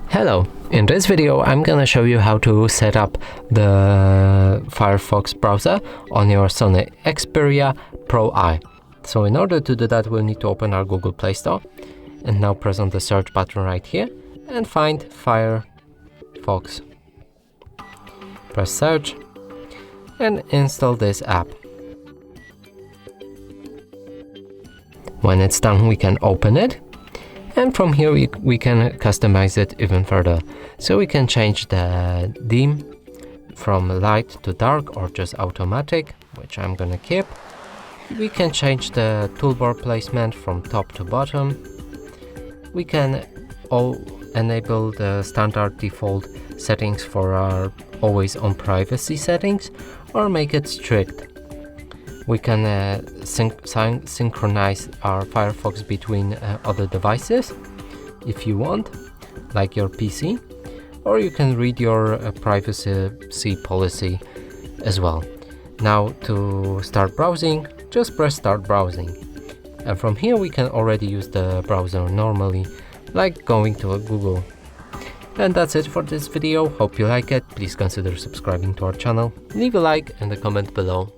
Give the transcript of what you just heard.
Hello, in this video I'm gonna show you how to set up the Firefox browser on your SONY Xperia Pro-I. So in order to do that, we'll need to open our Google Play Store and now press on the search button right here and find Firefox. Press search and install this app. When it's done, we can open it. And from here we can customize it even further. So we can change the theme from light to dark or just automatic, which I'm gonna keep. We can change the toolbar placement from top to bottom. We can enable the standard default settings for our always on privacy settings or make it strict. We can synchronize our Firefox between other devices if you want, like your PC, or you can read your privacy policy as well. Now to start browsing, just press start browsing. And from here we can already use the browser normally, like going to a Google. And that's it for this video. Hope you like it. Please consider subscribing to our channel. Leave a like and a comment below.